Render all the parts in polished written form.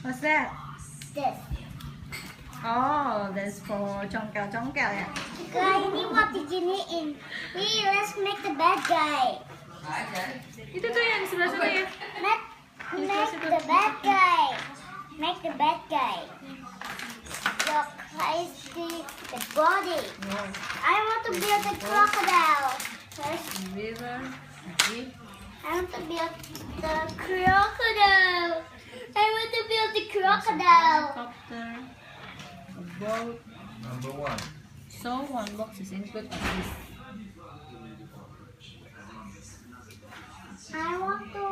What's that? This. Oh, that's for Chongkel ya. Guys, ini what the genie in. Let's make the bad guy. Itu tuh yang di sebelah sana ya. Make the bad guy. Make the bad guy. Look, I see the body. I want to build the crocodile. First, River. I want to build the crocodile. I want to build the crocodile. Helicopter. A boat. Number 1. So one box is included at least. I want to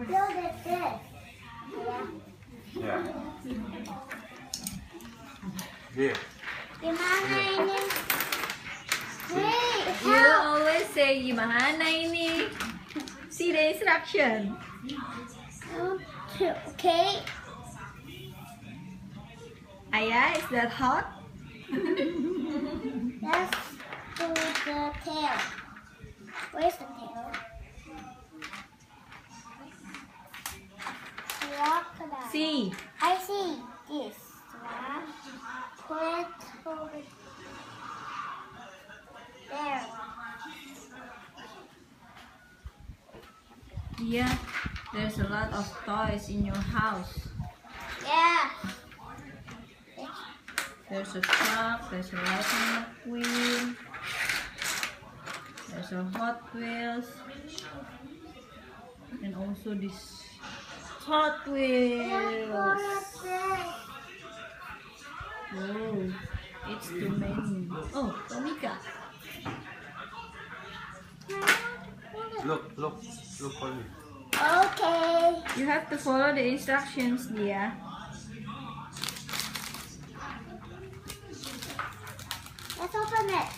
build it this. Yeah. Here. Gimana ini? Wait, You help! always say gimana ini? See the instruction. Okay. Ayah, is that hot? Let's do the tail. Where's the tail? Crocodile. See. I see this one. Put it over there. Yeah, there's a lot of toys in your house. Yeah. There's a truck, there's a Lightning McQueen, there's a Hot Wheels, and also this Hot Wheels. Oh, it's too many. Oh, Tomika. Look for me. Okay. You have to follow the instructions, dear. Let's open it.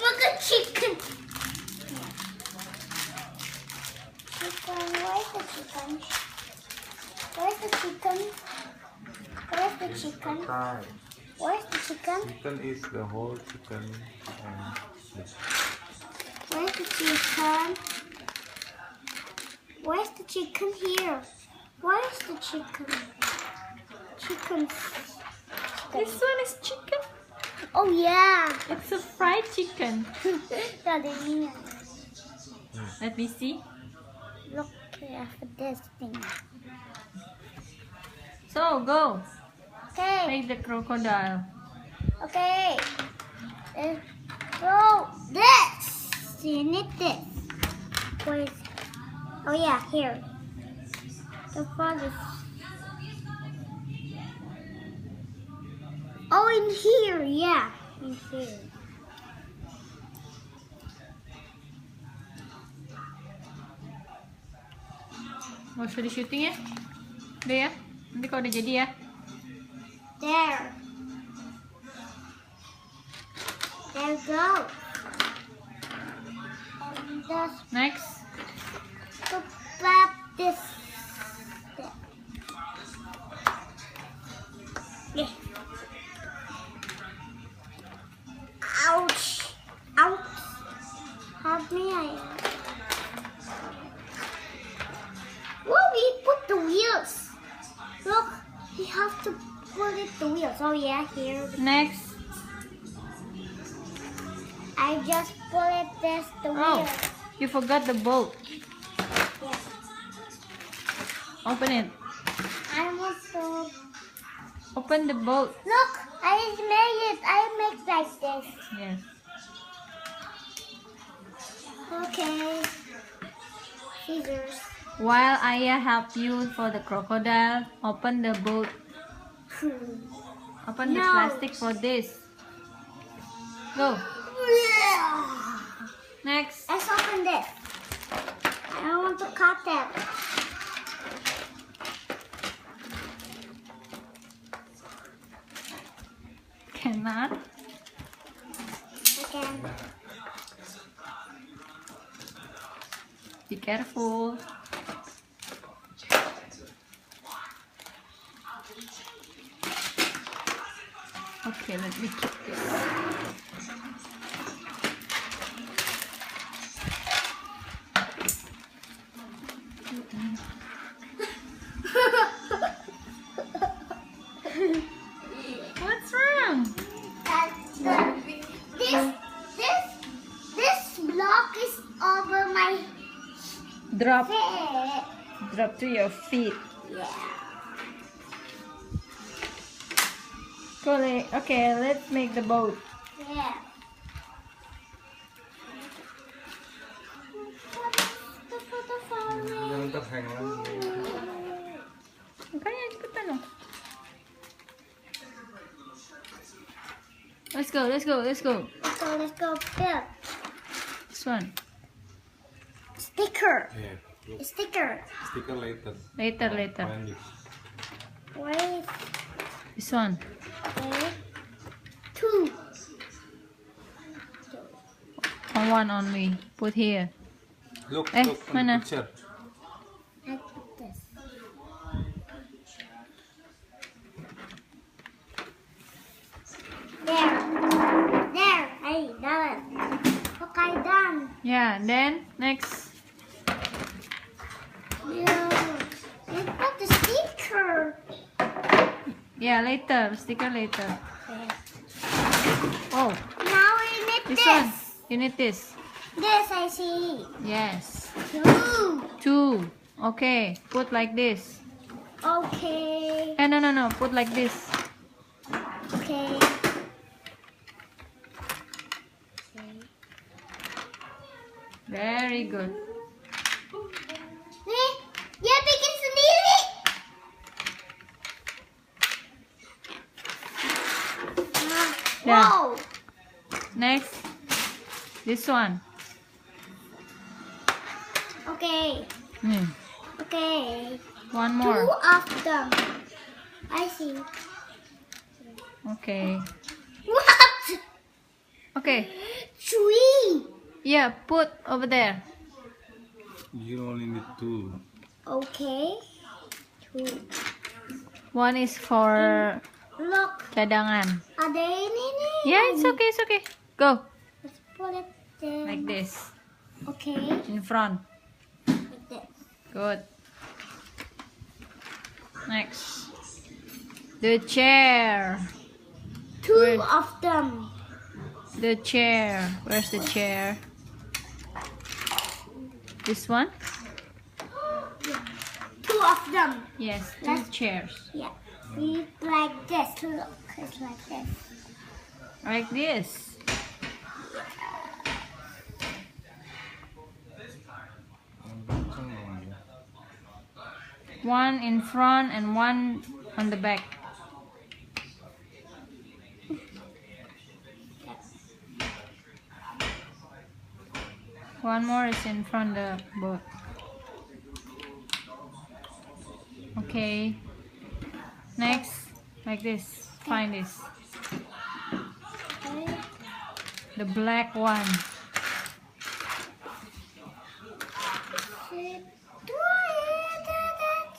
Look at chicken. Chicken, where's the chicken? Where's the chicken? Where's the chicken? Outside. Where's the chicken? Chicken is the whole chicken and this. Where's the chicken? Where's the chicken here? Where's the chicken? Chicken. This one is chicken. Oh yeah. It's a fried chicken. Tadinya. Let me see. Look at this thing. So, go. Okay. Make the crocodile. Okay. So this. You need this. Where's? Oh yeah, here. The frog is. Oh, in here, yeah, in here. Gak usah di syuting ya. Udah ya. Nanti kalau udah jadi ya. There. There you go. And just Next. put back this. Yeah. Ouch. Ouch. Help me, Whoa, we put the wheels. Look, we have to put it the wheels. Oh yeah, here. Next. I just put it the Oh, wheels. you forgot the boat. Yeah. Open it. I want to. Open the boat. Look, I made it. I make like this. Yes. Okay. Scissors. While Ayah help you for the crocodile, open the boat. Open the No. plastic for this. Go. Next. Let's open this. I want to cut it. Cannot. Again. Be careful. Okay, let me keep this. Drop. Sit. Drop to your feet. Yeah. Okay, let's make the boat. Yeah. Jangan terhang lagi. Makanya cepetan dong. Let's go. Let's go, Bill. This one. Sticker. Yeah. Look, Sticker. sticker later. Later. Find it. Wait. This one. Okay. 2. One only. Put here. Look, Eh, look on mana? the picture. I put this. There. Hey, done. Okay, done. Yeah. Then next. You put the sticker. Yeah, later. Sticker later. Oh, Now we need this this. one. You need this. This I see. Yes. 2. 2. Okay. Put like this. Okay. No. Put like this. Okay. Very good. Nih, dia bikin sendiri. Yeah. Wow. Next. This one. Okay. Okay. One 2 more. of them. I see. Okay. What? Okay. 3. Yeah, put over there. You only need 2. Okay. 2. One is for Look, cadangan. ada ini nih. Yeah, it's okay. Go. Let's put it there. Like this. Okay. In front. Like this. Good. Next. The chair. 2 Where? of them. The chair. Where's the chair? This one? 2 of them. Yes, 2 chairs. Yeah. We like this. Look, it's like this. Like this. One in front and one on the back. One more is in front the boat. Okay. Next, like this. Find this. Okay. The black one.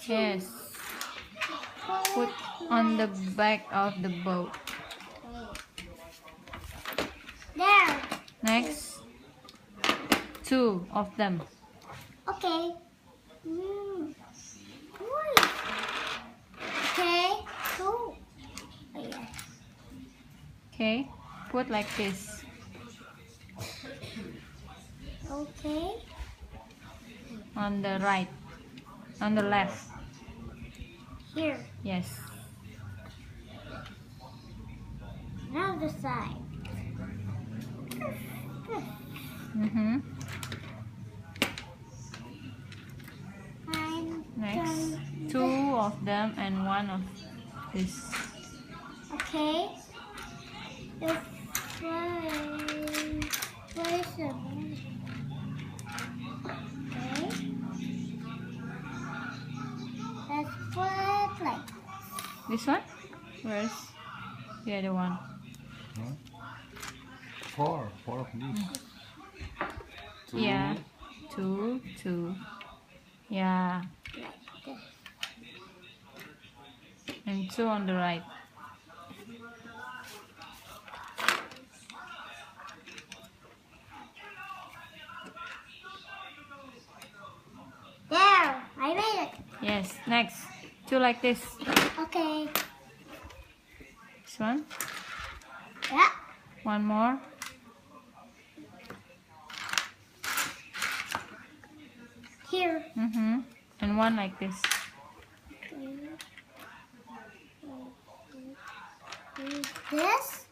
Yes. Put on the back of the boat. There. Next, 2 of them. Okay. Okay. Cool. Oh, yeah. Okay. Put like this. Okay. On the right. On the left. Here. Yes. Now the side. Mm-hmm. I'm Next, done. 2 of them and 1 of this. Okay. The frame. Where is it? Okay. Let's put it like This one? Where's the other one? Huh? 4 of these. 2. Yeah. 2. Yeah. this. And 2 on the right. There. I made it. Yes. Next, 2 like this. Okay. This one. Yeah. One more. here. And one like this. This?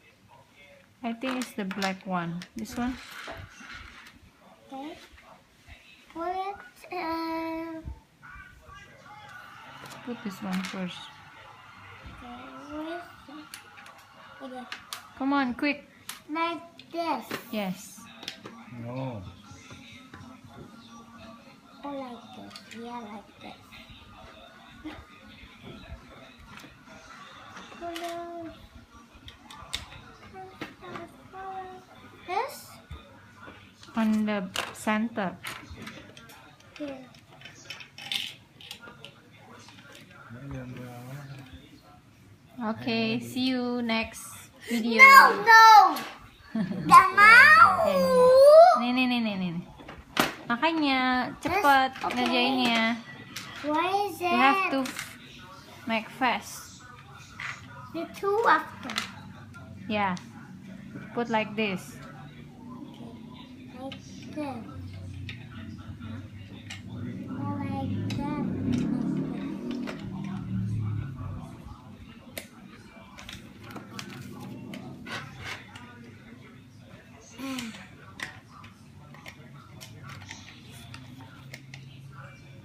I think it's the black one. This one? Okay. Put it, Put this one first. okay. Come on, quick. Like this. Yes. No. Or like this. Yeah, like this. This? On the center. Here. Okay, see you next video. No! Gak mau! Nih. Makanya cepet Okay. ngerjainnya. What is it? You have to make fast. The two of them. Yeah. Put like this. Like this. Or like that.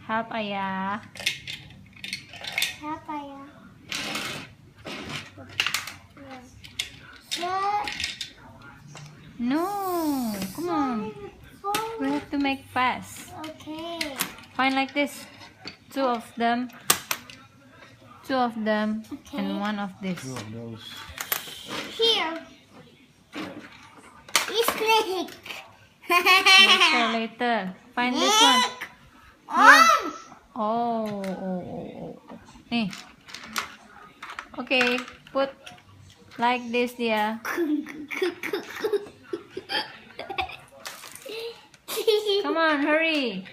Help ayah. Apa ya? So, No, come on. We have to make fast. okay. Find like this. Two of them, Okay. and one of this. Two of those. Here. Snake. Later. Find this one. Oh. Nih. Okay, put like this dia. Come on, hurry.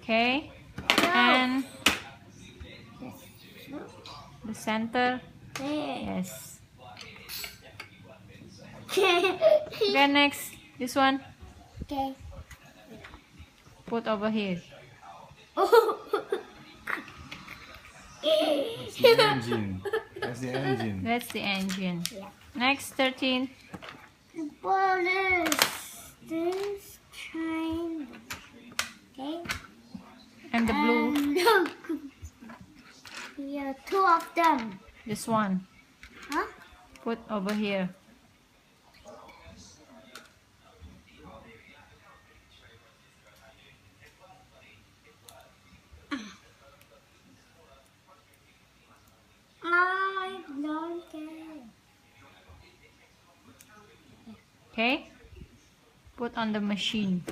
Okay, and the center. There. Yes. Okay, next. This one. Okay. Put over here. That's the engine. That's the engine. That's the engine. Yeah. Next, 13. This kind. Okay. And the blue. Yeah, two of them. This one. Huh? Put over here. I don't care. Okay. Put on the machine.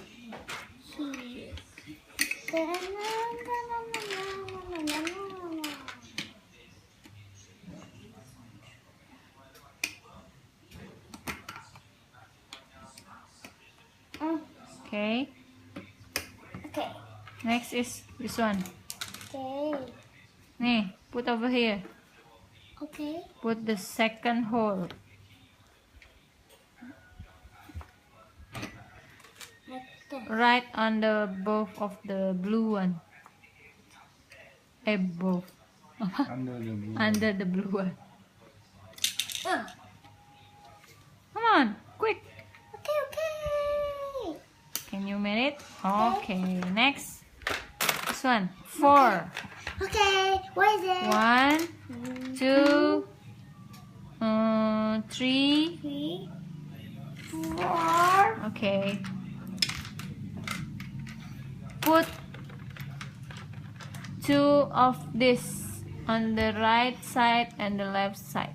Okay. Okay. Next is this one. Okay. Nih, put over here. Okay. Put the second hole. Like that. Right on the both of the blue one. Both. Under the blue. Under the blue one. Come on, quick. Okay, okay. Can you make it? Okay, next. This one. 4. Okay, what is it? 1, 2, 3. 3, 4. Okay. Put 2 of this on the right side and the left side.